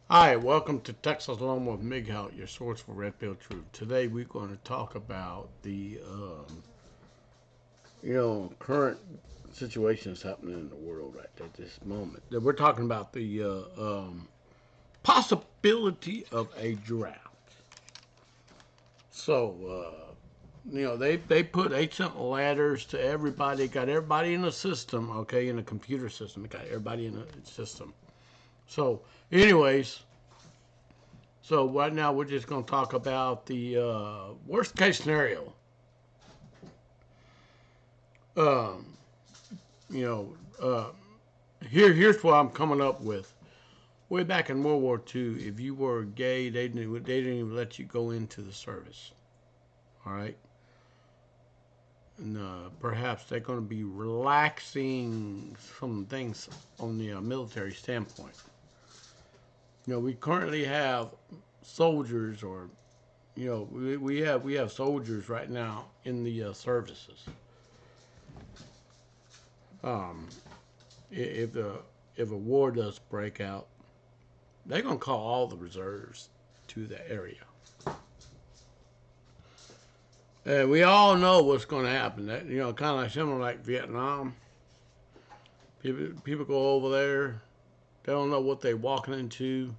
Hi, welcome to Texas Alone with Mighout, your source for Red Pill Truth. Today we're going to talk about the, current situations happening in the world right at this moment. We're talking about the possibility of a draft. So, they sent letters to everybody, got everybody in the system, okay, in the computer system. They got everybody in the system. So, anyways, So right now we're just going to talk about the worst case scenario. Um, you know, here's what I'm coming up with. Way back in World War II, if you were gay, they didn't even let you go into the service. All right, and perhaps they're going to be relaxing some things on the military standpoint. We currently have soldiers, or we have soldiers right now in the services. Um, if a war does break out, they're gonna call all the reserves to the area, and we all know what's going to happen. That kind of like similar like Vietnam. People go over there, they don't know what they're walking into.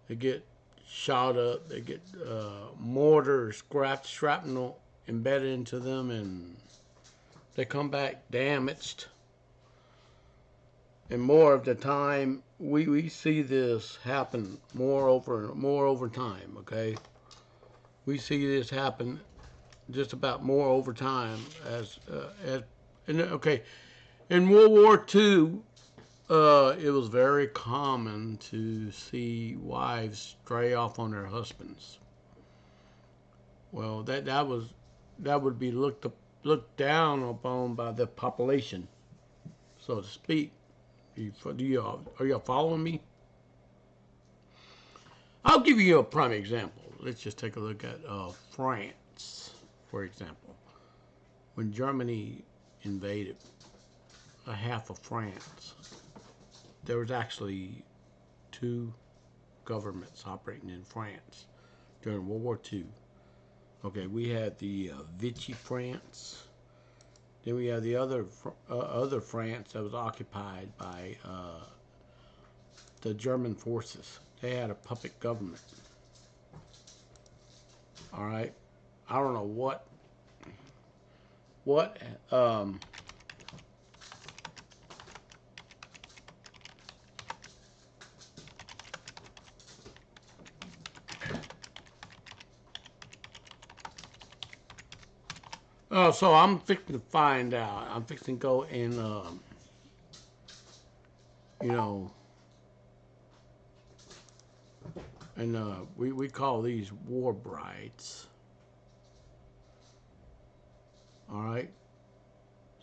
They get shot up. They get mortar, shrapnel embedded into them, and they come back damaged. And more of the time, we see this happen more over time. Okay, we see this happen just about more over time as and okay. In World War II, it was very common to see wives stray off on their husbands. Well, that would be looked down upon by the population, so to speak. Are you following me? I'll give you a prime example. Let's just take a look at France, for example. When Germany invaded a half of France, there was actually two governments operating in France during World War II. Okay, we had the Vichy France. Then we had the other France that was occupied by the German forces. They had a puppet government. All right, I don't know what so I'm fixing to find out. I'm fixing to go and, you know, and we call these war brides. All right.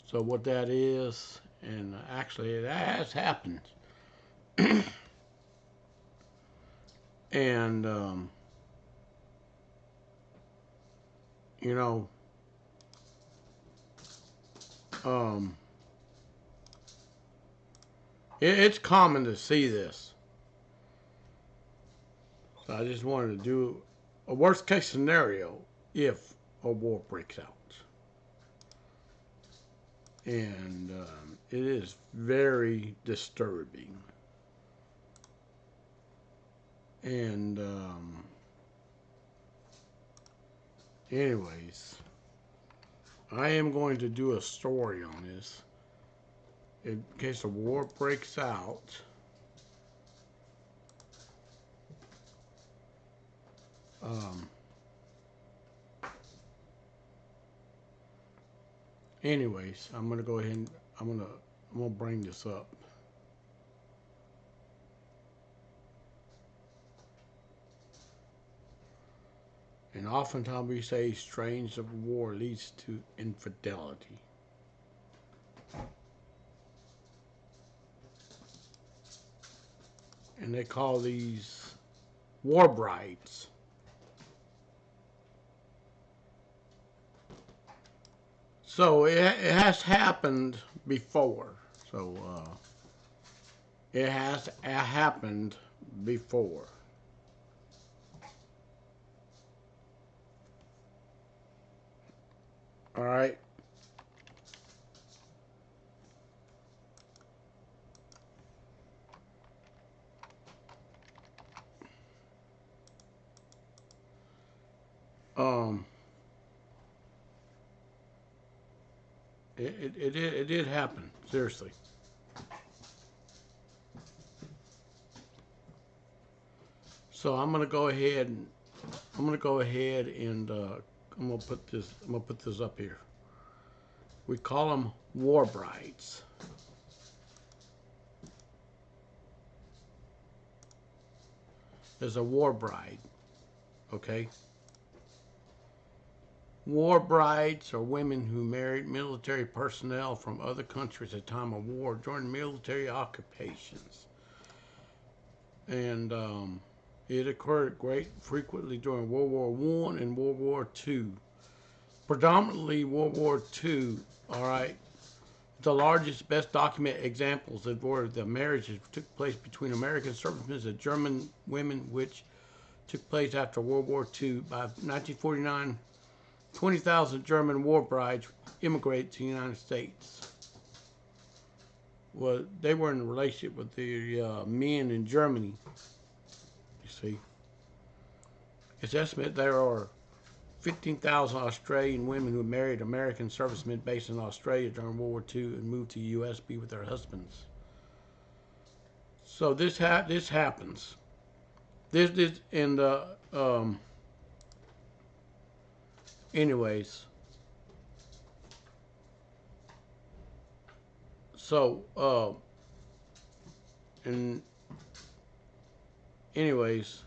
So what that is, and actually that has happened, and you know, um, it's common to see this. So I just wanted to do a worst case scenario if a war breaks out, and it is very disturbing. And anyways, I am going to do a story on this in case a war breaks out. Um, anyways, I'm gonna go ahead and I'm gonna bring this up. And oftentimes we say strange of war leads to infidelity. And they call these war brides. So it has happened before. So it has happened before. All right. Um, it did happen. Seriously. So I'm gonna go ahead and I'm gonna put this up here. We call them war brides. There's a war bride, okay? War brides are women who married military personnel from other countries at time of war during military occupations. And it occurred great frequently during World War One and World War Two. Predominantly World War Two, all right. The largest, best documented examples of where the marriages took place between American servicemen and German women, which took place after World War II. By 1949, 20,000 German war brides immigrated to the United States. Well, they were in a relationship with the men in Germany. You see, it's estimated there are 15,000 Australian women who married American servicemen based in Australia during World War II and moved to the U.S. to be with their husbands. So this happens. This and anyways. So and anyways,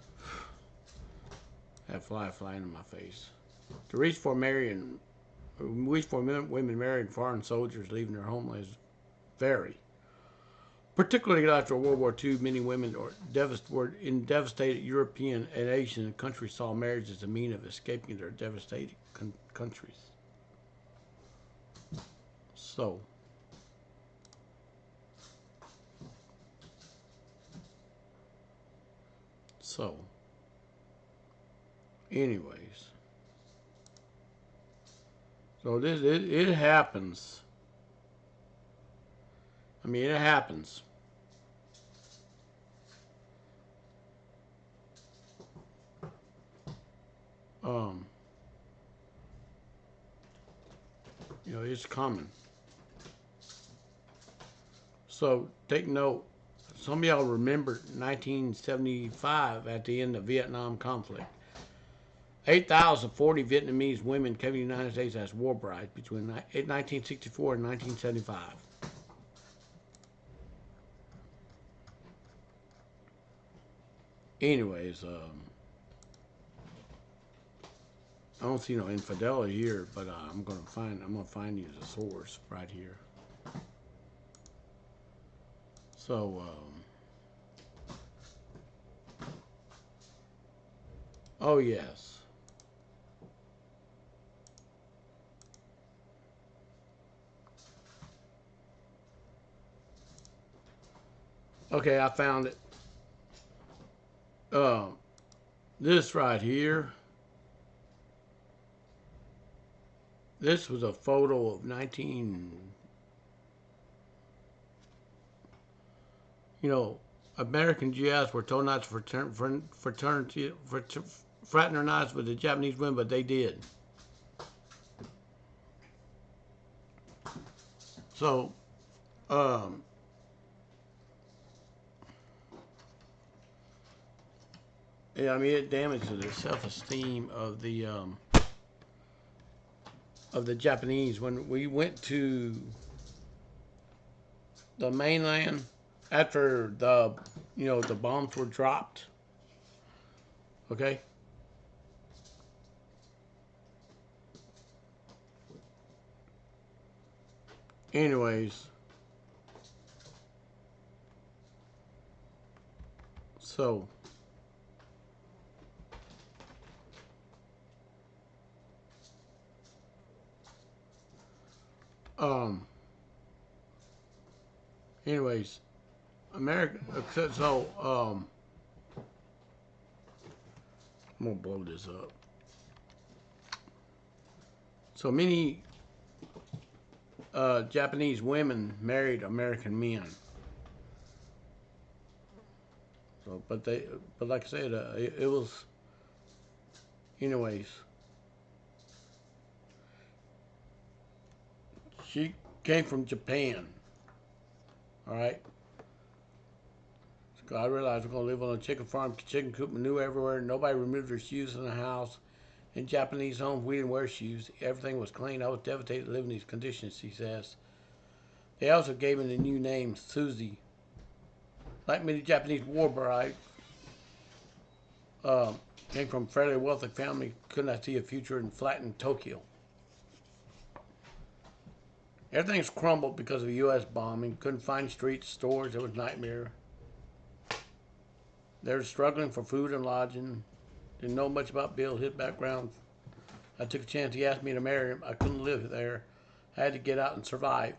that fly flying in my face. The reach for women married foreign soldiers leaving their homelands vary. Particularly after World War II, many women were in devastated European and Asian countries saw marriage as a means of escaping their devastated countries. So, so, anyways, so it happens. I mean, it happens. Um, it's common. So take note. Some of y'all remember 1975 at the end of the Vietnam conflict. 8,040 Vietnamese women came to the United States as war brides between 1964 and 1975. Anyways, I don't see no infidelity here, but I'm gonna find you the source right here. So, oh yes. Okay, I found it. Uh, this right here. This was a photo of 19. American GIs were told not to fraternize with the Japanese women, but they did. So, um, yeah, I mean, it damages the self-esteem of the Japanese when we went to the mainland after the bombs were dropped. Okay. Anyways, so um, anyways, America. So I'm gonna blow this up. So many Japanese women married American men. So, but like I said, it was, anyways. She came from Japan. All right. So I realized we're gonna live on a chicken farm, chicken coop, manure everywhere. Nobody removed their shoes in the house. In Japanese homes, we didn't wear shoes. Everything was clean. I was devastated to live in these conditions, she says. They also gave me the new name, Susie. Like many Japanese war brides, uh, came from a fairly wealthy family, could not see a future in flattened Tokyo. Everything's crumbled because of the U.S. bombing. Couldn't find streets, stores. It was a nightmare. They were struggling for food and lodging. Didn't know much about Bill, his background. I took a chance. He asked me to marry him. I couldn't live there. I had to get out and survive.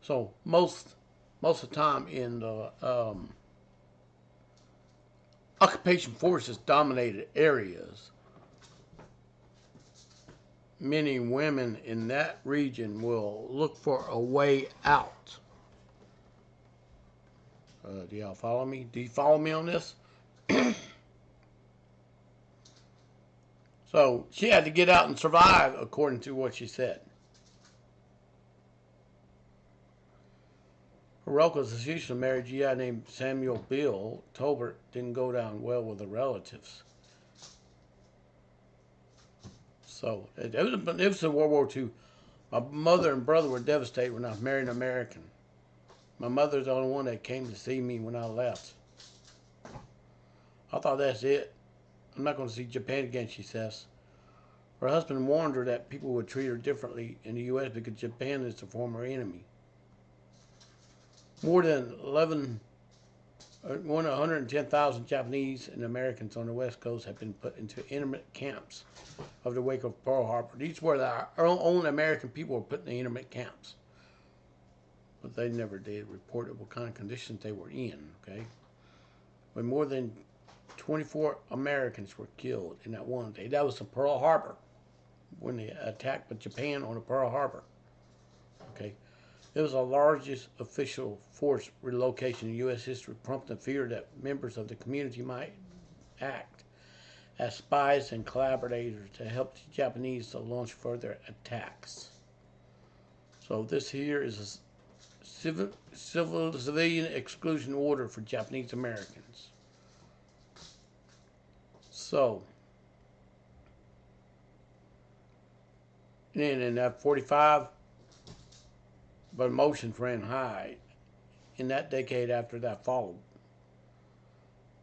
So most of the time in the occupation forces dominated areas, many women in that region will look for a way out. Do y'all follow me? Do you follow me on this? So she had to get out and survive, according to what she said. Hiroko Sashisha married a GI named Samuel Bill. Tolbert didn't go down well with the relatives. So it was in World War II. My mother and brother were devastated when I married an American. My mother's the only one that came to see me when I left. I thought that's it. I'm not going to see Japan again, she says. Her husband warned her that people would treat her differently in the U.S. because Japan is the former enemy. More than 110,000 Japanese and Americans on the West Coast have been put into intermittent camps of the wake of Pearl Harbor. These were our own American people were put in the intermittent camps. But they never did report what kind of conditions they were in, okay? But more than 24 Americans were killed in that one day. That was in Pearl Harbor, when they attacked Japan on the Pearl Harbor, okay? It was the largest official force relocation in U.S. history, prompting fear that members of the community might act as spies and collaborators to help the Japanese to launch further attacks. So this here is a civilian exclusion order for Japanese Americans. So, and in that 45, but emotions ran high in that decade after that followed.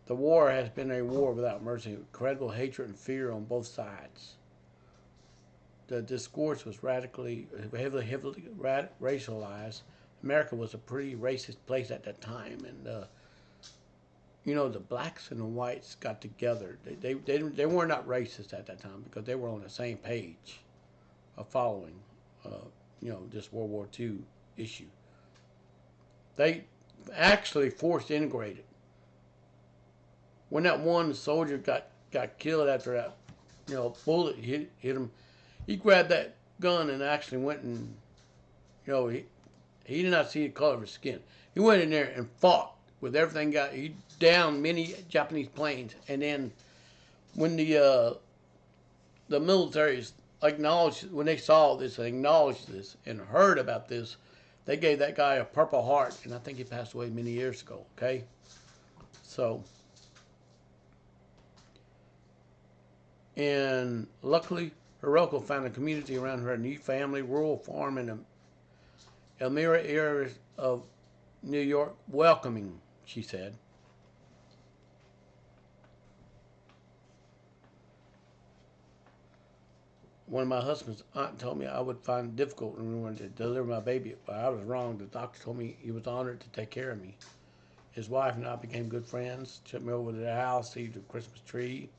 The war has been a war without mercy, incredible hatred and fear on both sides. The discourse was heavily racialized. America was a pretty racist place at that time, and the blacks and the whites got together. They were not racist at that time because they were on the same page of following, this World War II issue. They actually forced integrated. When that one soldier got killed after that, bullet hit him, he grabbed that gun and actually went and, he did not see the color of his skin. He went in there and fought with everything. He downed many Japanese planes, and then when the militaries acknowledged, when they saw this and acknowledged this and heard about this, they gave that guy a Purple Heart, and I think he passed away many years ago, okay? So, and luckily, Hiroko found a community around her new family, rural farm in the Elmira area of New York, welcoming, she said. One of my husband's aunt told me I would find it difficult when we wanted to deliver my baby, but I was wrong. The doctor told me he was honored to take care of me. His wife and I became good friends, took me over to their house, see the Christmas tree.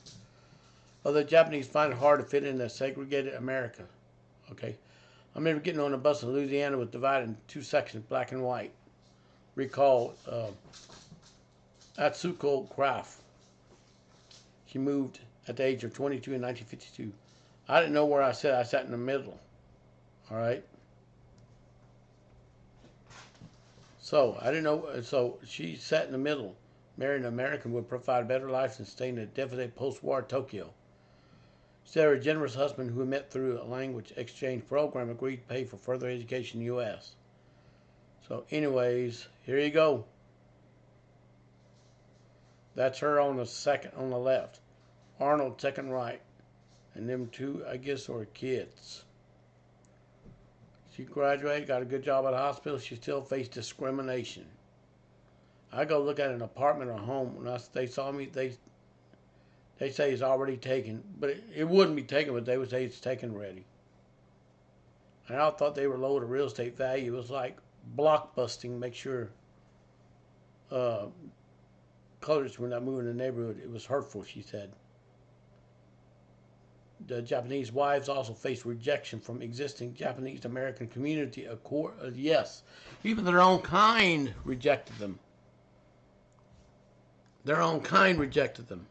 Although the Japanese find it hard to fit in a segregated America, okay? I remember getting on a bus in Louisiana was divided in two sections, black and white. Recall Atsuko Kraft. She moved at the age of 22 in 1952. I didn't know where I sat. I sat in the middle. All right. So I didn't know. So she sat in the middle. Marrying an American would provide a better life than staying in a deficit post-war Tokyo. She said her generous husband, who met through a language exchange program, agreed to pay for further education in the U.S. So, anyways, here you go. That's her on the second on the left. Arnold second right. And them two, I guess, are kids. She graduated, got a good job at the hospital. She still faced discrimination. I go look at an apartment or home. When they saw me, they say it's already taken. But it wouldn't be taken, but they would say it's taken ready. And I thought they were low to real estate value. It was like block busting, make sure colors were not moving in the neighborhood. It was hurtful, she said. The Japanese wives also faced rejection from existing Japanese American community. Yes, even their own kind rejected them. Their own kind rejected them.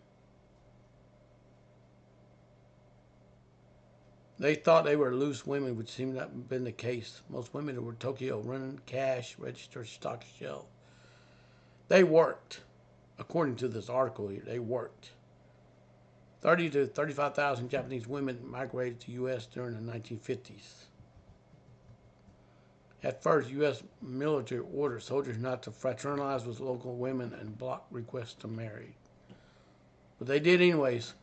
They thought they were loose women, which seemed not to have been the case. Most women who were in Tokyo running cash, register, stock shelf. They worked. According to this article here, they worked. 30 to 35,000 Japanese women migrated to the U.S. during the 1950s. At first, U.S. military ordered soldiers not to fraternize with local women and block requests to marry. But they did anyways.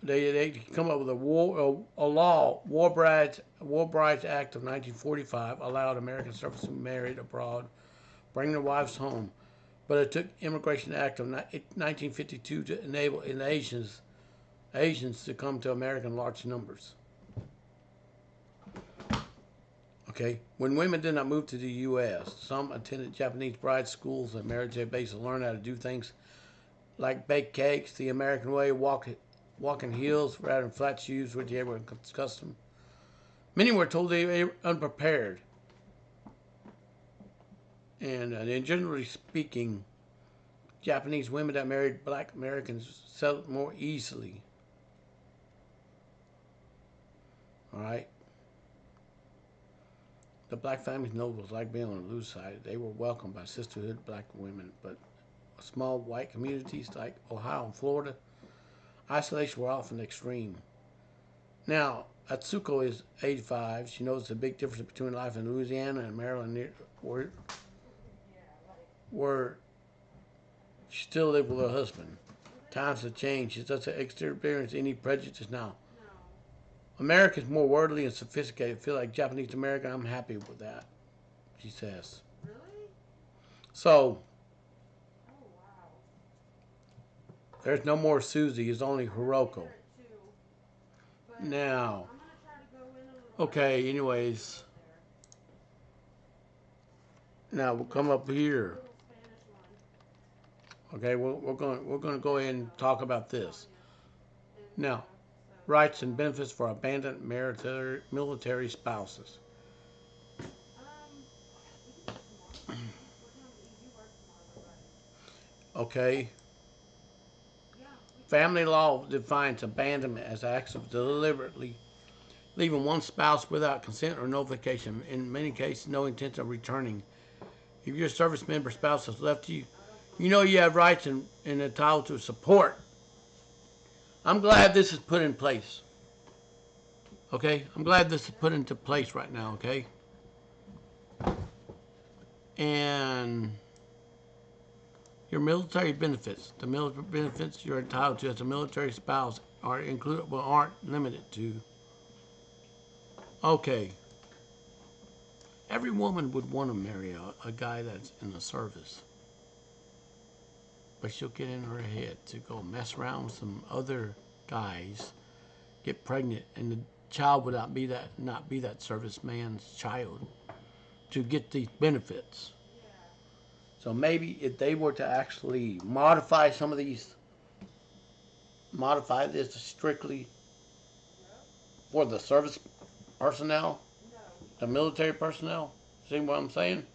They come up with a law, War Brides Act of 1945, allowed American servicemen married abroad, bring their wives home. But it took Immigration Act of 1952 to enable Asians to come to America in large numbers. Okay, when women did not move to the U.S., some attended Japanese bride schools and marriage bases to learn how to do things like bake cakes the American way, walk in heels rather than flat shoes, which they were custom. Many were told they were unprepared. And generally speaking, Japanese women that married black Americans settled more easily. All right. The black families know what it was like being on the loose side. They were welcomed by sisterhood black women, but small white communities like Ohio and Florida, isolation were often extreme. Now, Atsuko is 85. She knows the big difference between life in Louisiana and Maryland, where she still lives with her husband. Times have changed. She doesn't experience any prejudice now. Americans more worldly and sophisticated. Feel like Japanese American. I'm happy with that, she says. Really? So, there's no more Susie. It's only Hiroko. Now, okay. Anyways, now we'll come up here. Okay, we're going to go ahead and talk about this. Now, rights and benefits for abandoned military spouses. Okay. Family law defines abandonment as acts of deliberately leaving one spouse without consent or notification. In many cases, no intention of returning. If your service member spouse has left you, you know you have rights and entitled to support. I'm glad this is put in place. Okay? I'm glad this is put into place right now, okay? And your military benefits. The military benefits you're entitled to as a military spouse are included, but aren't limited to. Okay. Every woman would want to marry a guy that's in the service. But she'll get in her head to go mess around with some other guys, get pregnant, and the child would not be that serviceman's child to get these benefits. So maybe if they were to actually modify this strictly for the service personnel, the military personnel, see what I'm saying?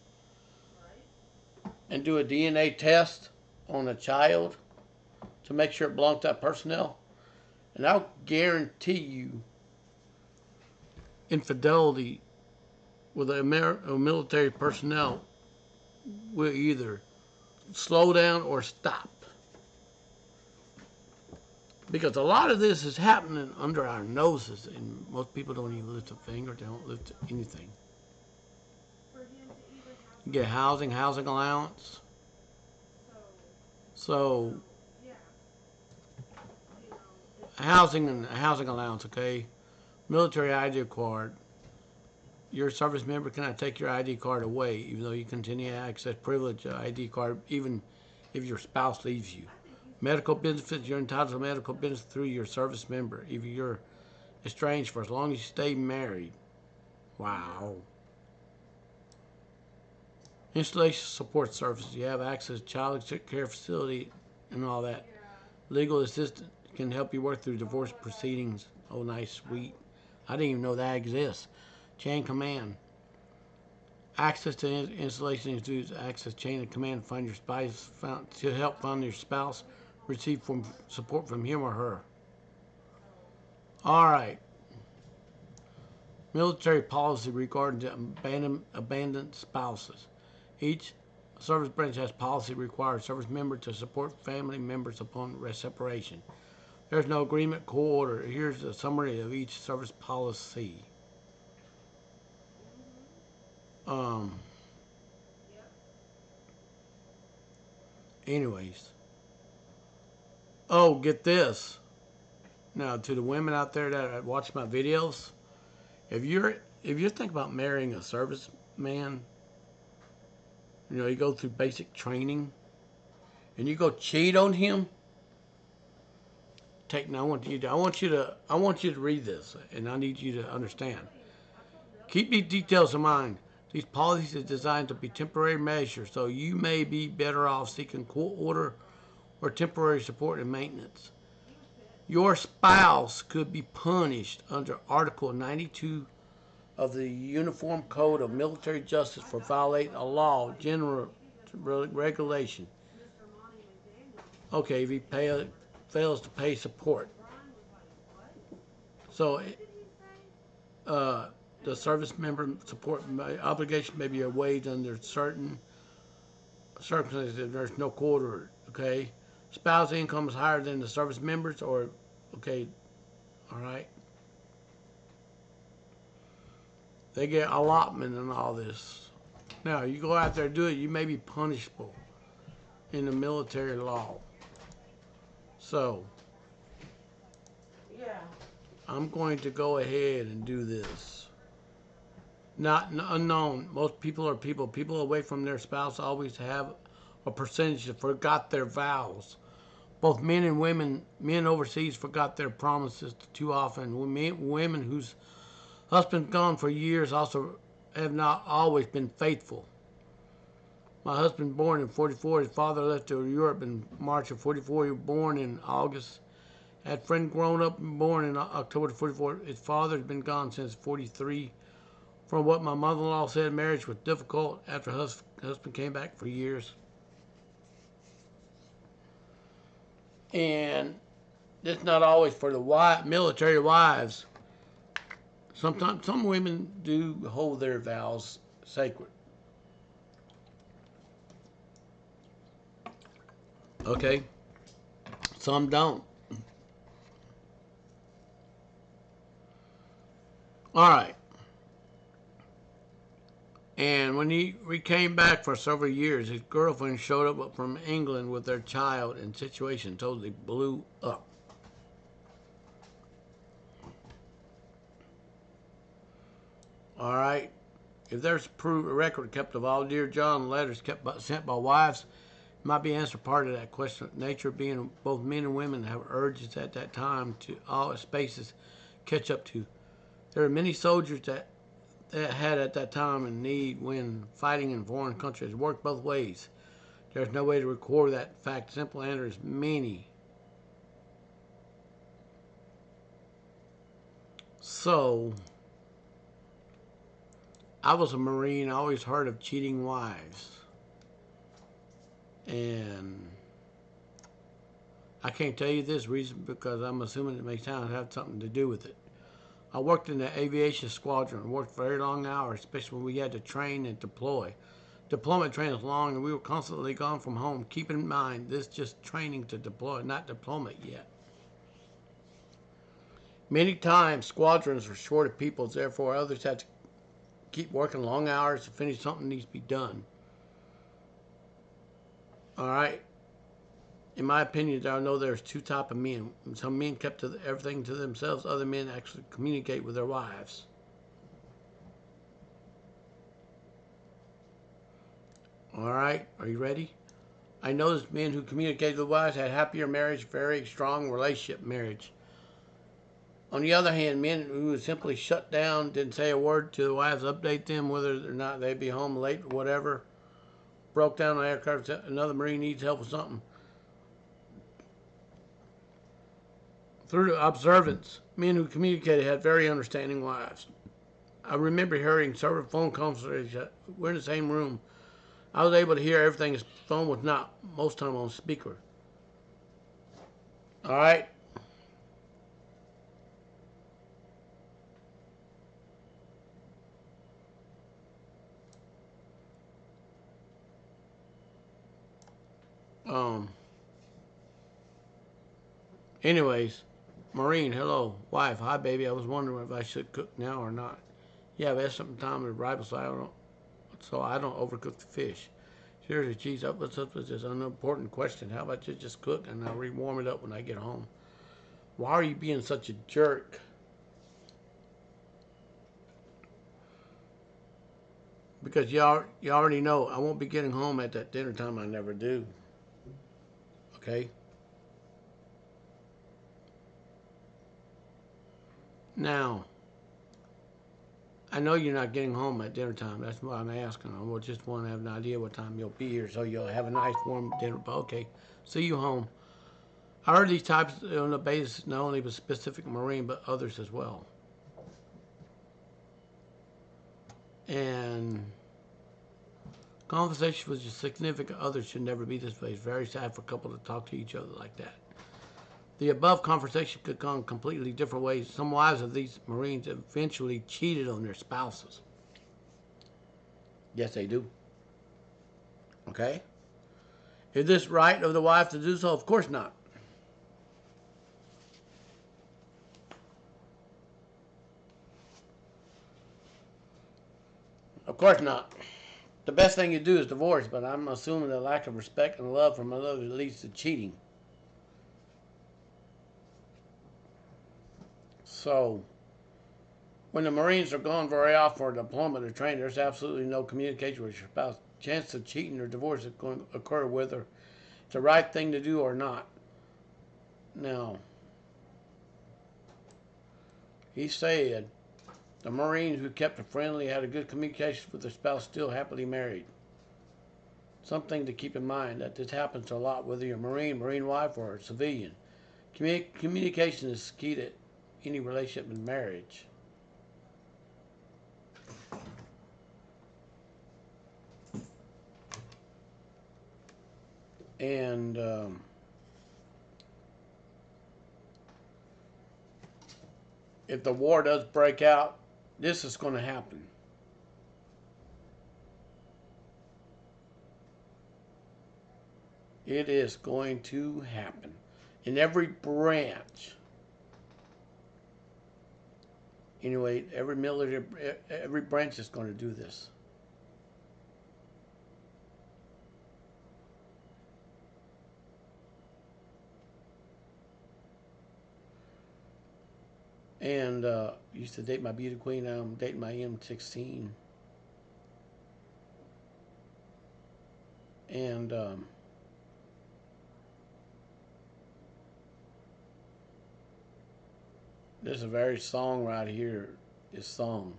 And do a DNA test on a child to make sure it belongs to that personnel. And I'll guarantee you infidelity with a military personnel will either slow down or stop. Because a lot of this is happening under our noses, and most people don't even lift a finger, they don't lift anything. You get housing allowance. So, housing allowance, okay? Military ID card. Your service member cannot take your ID card away, even though you continue to access privilege ID card, even if your spouse leaves you. Medical benefits, you're entitled to medical benefits through your service member, if you're estranged for as long as you stay married. Wow. Installation support services, you have access to child care facility and all that. Legal assistance can help you work through divorce proceedings. Oh, nice, sweet. I didn't even know that exists. Chain command. Access to installation includes access chain of command to find your spouse, to help find your spouse, receive support from him or her. All right. Military policy regarding abandoned spouses. Each service branch has policy requiring service member to support family members upon separation. There's no agreement, court order. Here's a summary of each service policy. Anyways. Oh, get this. Now, to the women out there that watch my videos, if you're thinking about marrying a serviceman, you go through basic training, and you go cheat on him. I want you to read this, and I need you to understand. Keep these details in mind. These policies are designed to be temporary measures, so you may be better off seeking court order or temporary support and maintenance. Your spouse could be punished under Article 92 of the Uniform Code of Military Justice for violating a law, general regulation. Okay, if he fails to pay support. So, the service member support obligation may be waived under certain circumstances if there's no court order. Okay, spouse income is higher than the service members, or okay, all right. They get allotment and all this. Now, you go out there and do it, you may be punishable in the military law. So, I'm going to go ahead and do this. Not unknown. Most people are people. People away from their spouse always have a percentage that forgot their vows. Both men and women, men overseas forgot their promises too often. Women whose husband's gone for years also have not always been faithful. My husband born in 44. His father left to Europe in March of 44. He was born in August. Had friend grown up and born in October 44. His father had been gone since 43. From what my mother-in-law said, marriage was difficult after husband came back for years. And it's not always for the military wives. Sometimes some women do hold their vows sacred. Okay? Some don't. All right. And when he came back for several years, his girlfriend showed up from England with their child, and the situation totally blew up. All right. If there's a record kept of all Dear John letters sent by wives, it might be answer part of that question. Nature being both men and women have urges at that time to all spaces catch up to. There are many soldiers that had at that time in need when fighting in foreign countries. It worked both ways. There's no way to record that fact. Simple answer is many. So, I was a Marine. I always heard of cheating wives. And I can't tell you this reason because I'm assuming it may have something to do with it. I worked in the aviation squadron, worked very long hours, especially when we had to train and deploy. Deployment training is long, and we were constantly gone from home. Keep in mind, this is just training to deploy, not deployment yet. Many times, squadrons are short of people, therefore others have to keep working long hours to finish something that needs to be done. All right. In my opinion, I know there's two types of men. Some men kept everything to themselves. Other men actually communicate with their wives. All right. Are you ready? I noticed men who communicated with wives had happier marriage, very strong relationship marriage. On the other hand, men who would simply shut down, didn't say a word to the wives, update them whether or not they'd be home late or whatever, broke down on aircraft, another Marine needs help with something. Through the observance, men who communicated had very understanding wives. I remember hearing several phone conversations. We're in the same room. I was able to hear everything. His phone was not, most time, on speaker. All right. Um. Anyways, Marine, hello, wife, hi baby. I was wondering if I should cook now or not. Yeah, I've had some time to rival, so I don't overcook the fish. Seriously, geez, what's up with this unimportant question? How about you just cook and I'll rewarm it up when I get home? Why are you being such a jerk? Because you already know I won't be getting home at that dinner time. I never do. Okay? Now, I know you're not getting home at dinner time. That's why I'm asking. I just want to have an idea what time you'll be here so you'll have a nice warm dinner. But okay, see you home. I heard these types on the basis not only of a specific Marine but others as well. And conversation with your significant other should never be this way. It's very sad for a couple to talk to each other like that. The above conversation could go completely different ways. Some wives of these Marines eventually cheated on their spouses. Yes, they do. Okay? Is this right of the wife to do so? Of course not. Of course not. The best thing you do is divorce, but I'm assuming the lack of respect and love from another leads to cheating. So, when the Marines are gone very often for deployment or training, there's absolutely no communication with your spouse. Chance of cheating or divorce is going to occur whether it's the right thing to do or not. Now, he said the Marines who kept it friendly had a good communication with their spouse still happily married. Something to keep in mind that this happens a lot whether you're a Marine wife, or a civilian. Communication is key to any relationship in marriage. And if the war does break out, this is going to happen. It is going to happen in every branch. Anyway, every military, every branch is going to do this. And used to date my beauty queen. Now I'm dating my M16. And there's a very song right here. This song.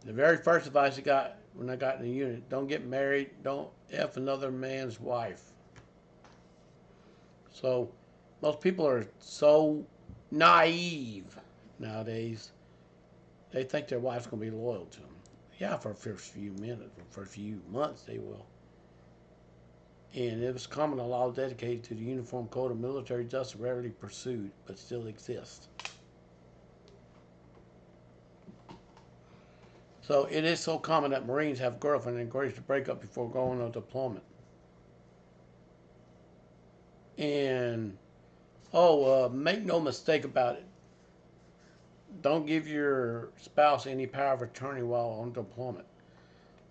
The very first advice I got when I got in the unit: don't get married. Don't F another man's wife. So most people are so naive nowadays. They think their wife's going to be loyal to them. Yeah, for the first few minutes, for a few months, they will. And it was common law dedicated to the Uniform Code of Military Justice, rarely pursued, but still exists. So it is so common that Marines have girlfriends and encouraged to break up before going on deployment. And make no mistake about it. Don't give your spouse any power of attorney while on deployment.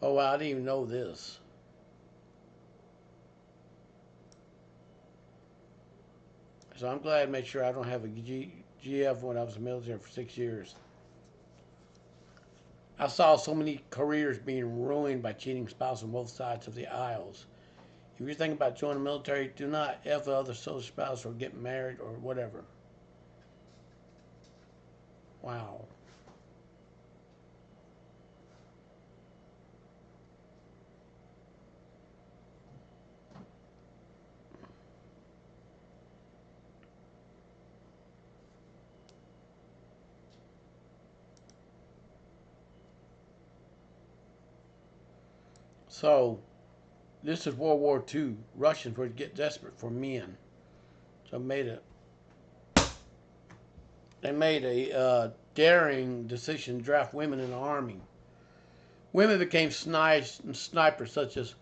Oh, well, I didn't even know this. So I'm glad to make sure I don't have a GF when I was in the military for 6 years. I saw so many careers being ruined by cheating spouses on both sides of the aisles. If you're thinking about joining the military, do not F the other soldier spouse or get married or whatever. Wow. So, this is World War II. Russians would get desperate for men. So they made a daring decision to draft women in the army. Women became snipers such as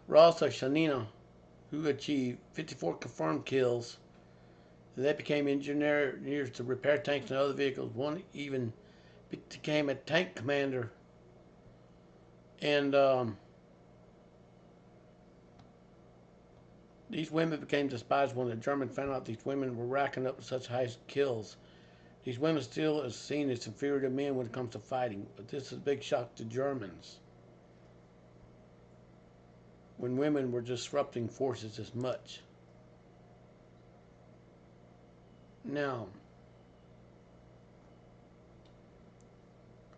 Rosa Shanina, who achieved 54 confirmed kills. They became engineers to repair tanks and other vehicles. One even became a tank commander. And these women became despised when the Germans found out these women were racking up such high kills. These women still are seen as inferior to men when it comes to fighting, but this is a big shock to Germans when women were disrupting forces as much. Now,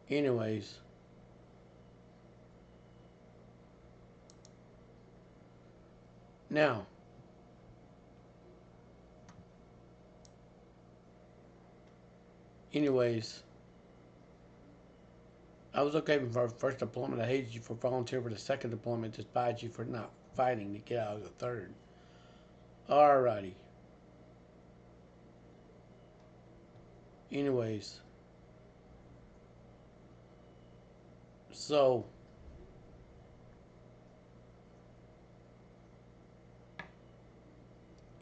anyways, anyways, I was okay for our first deployment. I hated you for volunteering for the second deployment, despised you for not fighting to get out of the third. Alrighty. Anyways, so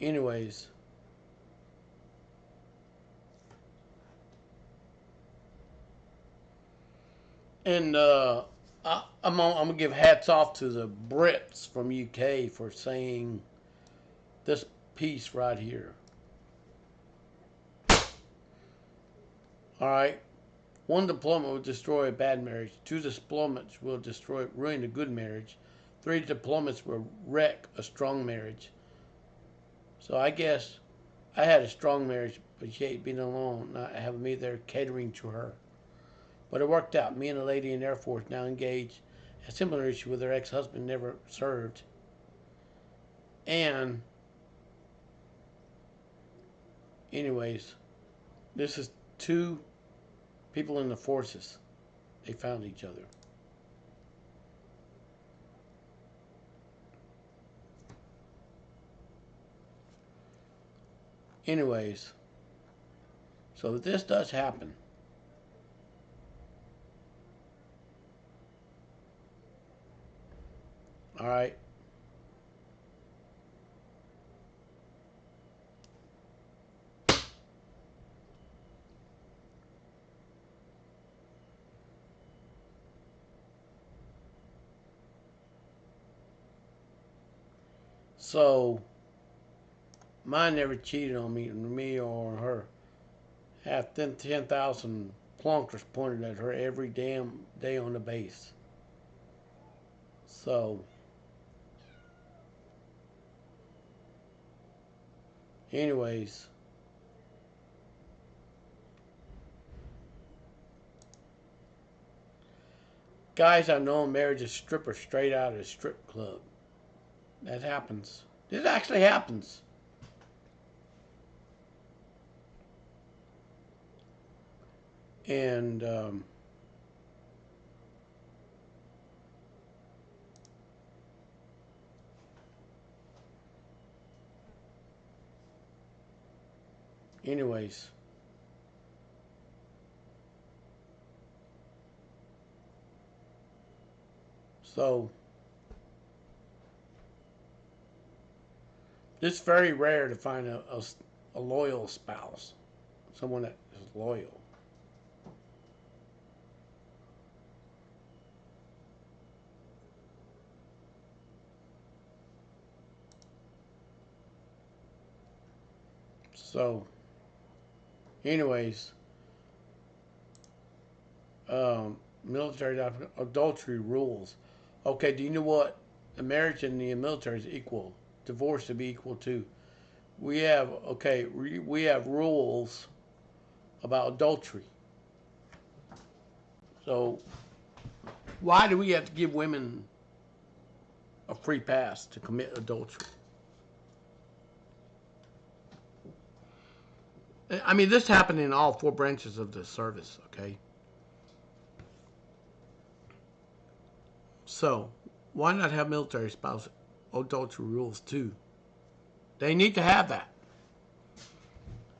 anyways, and I'm gonna give hats off to the Brits from UK for saying this piece right here. All right, one deployment will destroy a bad marriage. Two deployments will ruin a good marriage. Three deployments will wreck a strong marriage. So I guess I had a strong marriage, but she hated being alone, not having me there catering to her. But it worked out. Me and a lady in the Air Force now engaged a similar issue with her ex-husband never served. And anyways, this is two people in the forces. They found each other. Anyways, so this does happen. All right. So mine never cheated on me or her. Have 10,000 plunkers pointed at her every damn day on the base. So, anyways, guys I know married a stripper straight out of a strip club. That happens. This actually happens. And Anyways, so it's very rare to find a loyal spouse, someone that is loyal. So, anyways, military adultery rules. Okay, do you know what? The marriage in the military is equal. Divorce to be equal to. We have rules about adultery. So why do we have to give women a free pass to commit adultery? I mean, this happened in all four branches of the service, okay? So, why not have military spouse adultery rules too? They need to have that.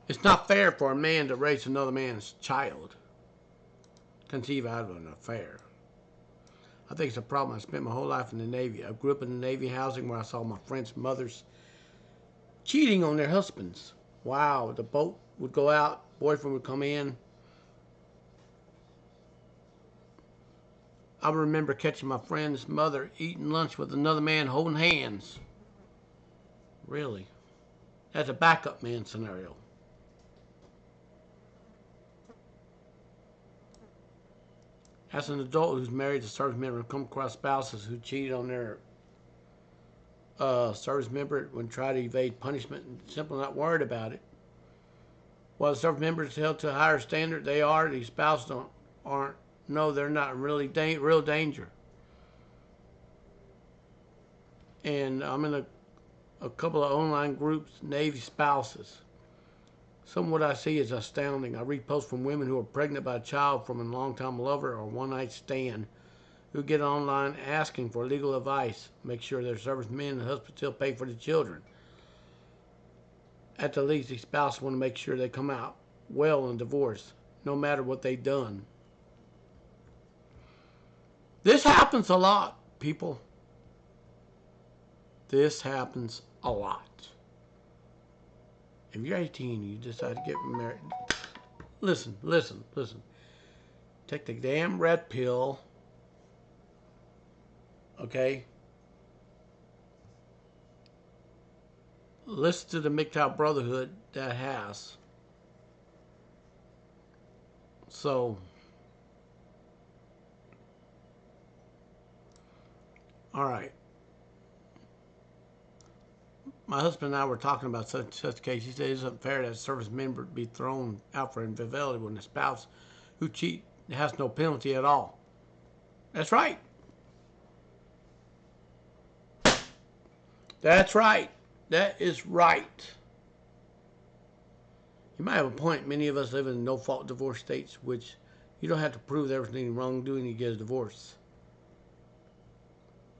It's not fair for a man to raise another man's child, conceive out of an affair. I think it's a problem. I spent my whole life in the Navy. I grew up in the Navy housing where I saw my friends' mothers cheating on their husbands. Wow, the boat would go out, boyfriend would come in. I remember catching my friend's mother eating lunch with another man holding hands. Really? That's a backup man scenario. As an adult who's married to service member, I've come across spouses who cheated on their service member when trying to evade punishment and simply not worried about it. While the service member is held to a higher standard, these spouses aren't. No, they're not really real danger. And I'm in a couple of online groups, Navy spouses. Some of what I see is astounding. I read posts from women who are pregnant by a child from a long-time lover or one-night stand who get online asking for legal advice. Make sure their servicemen and husbands still pay for the children. At the least, the spouse want to make sure they come out well in divorce, no matter what they've done. This happens a lot, people. This happens a lot. If you're 18 and you decide to get married, listen. Take the damn red pill, okay? Listen to the MGTOW Brotherhood that has. So, all right. My husband and I were talking about such a case. He said it isn't fair that a service member be thrown out for infidelity when the spouse who cheat has no penalty at all. That's right. That's right. That is right. You might have a point. Many of us live in no-fault divorce states, which you don't have to prove there was any wrongdoing to get a divorce.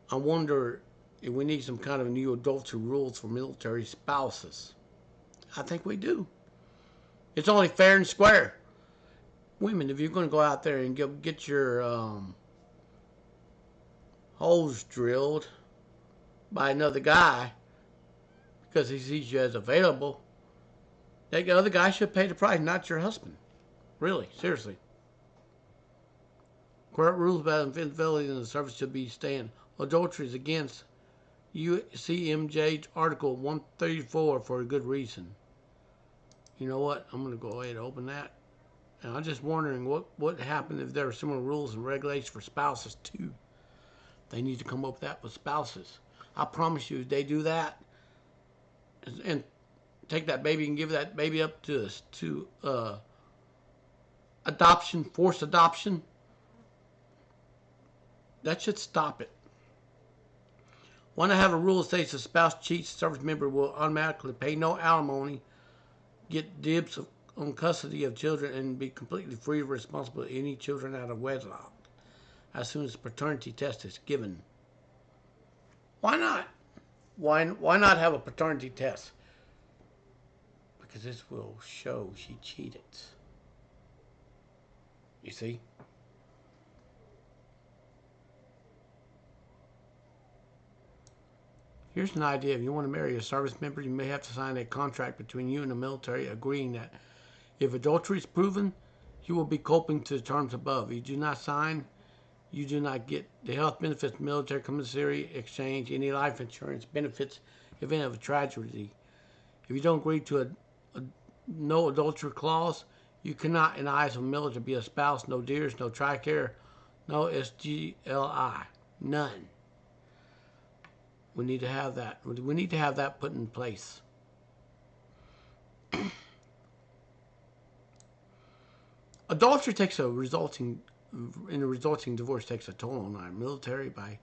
I wonder if we need some kind of new adultery rules for military spouses. I think we do. It's only fair and square. Women, if you're going to go out there and get your holes drilled by another guy because he sees you as available, that other guy should pay the price, not your husband. Really, seriously. Correct rules about infidelity in the service should be staying. Adultery is against UCMJ Article 134 for a good reason. You know what? I'm going to go ahead and open that. And I'm just wondering what would happen if there were similar rules and regulations for spouses too. They need to come up with that with spouses. I promise you, if they do that and take that baby and give that baby up to adoption, forced adoption, that should stop it. Want to have a rule that states a spouse cheats, service member will automatically pay no alimony, get dibs on custody of children, and be completely free of responsibility for any children out of wedlock as soon as the paternity test is given. Why not? Why not have a paternity test? because this will show she cheated. You see? Here's an idea. If you want to marry a service member, you may have to sign a contract between you and the military agreeing that if adultery is proven, you will be coping to the terms above. If you do not sign, you do not get the health benefits, military commissary exchange, any life insurance benefits, event of a tragedy. If you don't agree to a no adultery clause, you cannot, in the eyes of the military, be a spouse, no deers, no TRICARE, no SGLI, none. We need to have that. We need to have that put in place. Adultery takes a resulting divorce takes a toll on our military by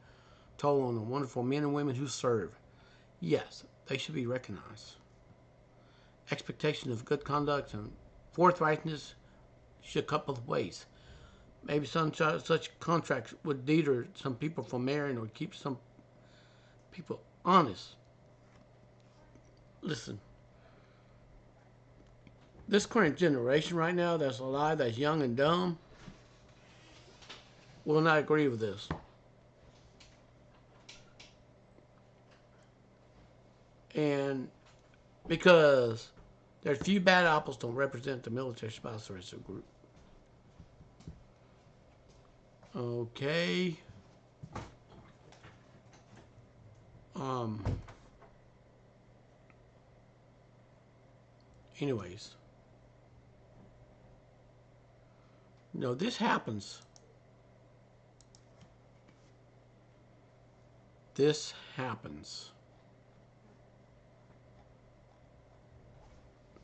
toll on the wonderful men and women who serve. Yes, they should be recognized. Expectation of good conduct and forthrightness should cut both ways. Maybe such contracts would deter some people from marrying or keep some people honest. Listen, this current generation right now that's alive, that's young and dumb, will not agree with this. And because there's few bad apples don't represent the military spouse or as a group. Okay. Anyways. No, this happens. This happens.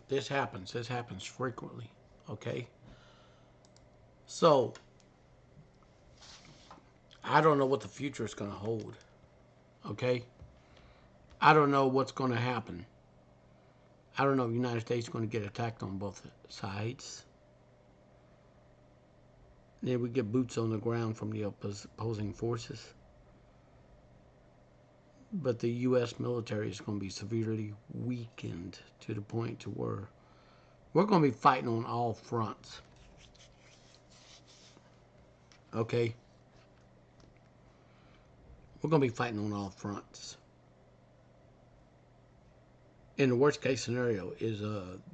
This happens. This happens frequently. Okay? So, I don't know what the future is going to hold. Okay? I don't know what's going to happen. I don't know if the United States is going to get attacked on both sides. Then we get boots on the ground from the opposing forces. But the U.S. military is going to be severely weakened to the point to where we're going to be fighting on all fronts. Okay? We're going to be fighting on all fronts. And the worst case scenario is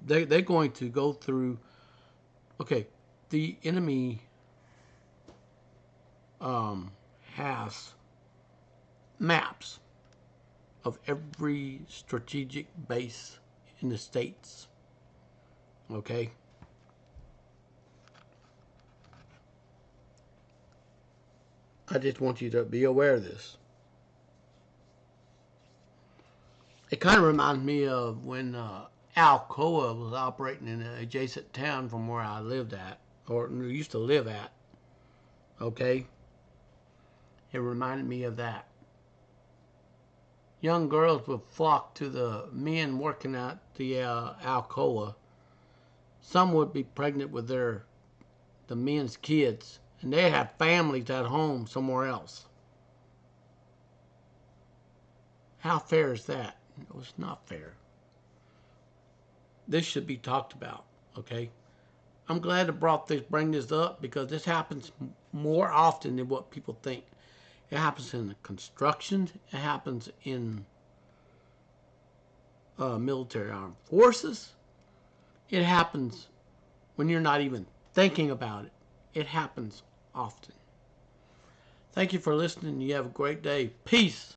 they're going to go through. Okay, the enemy has maps of every strategic base in the States. Okay? I just want you to be aware of this. It kind of reminds me of when Alcoa was operating in an adjacent town from where I lived at, or used to live at. Okay? It reminded me of that. Young girls would flock to the men working at the Alcoa. Some would be pregnant with the men's kids, and they have families at home somewhere else. How fair is that? No, it's not fair. This should be talked about, okay? I'm glad to bring this up because this happens more often than what people think. It happens in the construction. It happens in military armed forces. It happens when you're not even thinking about it. It happens often. Thank you for listening. You have a great day. Peace.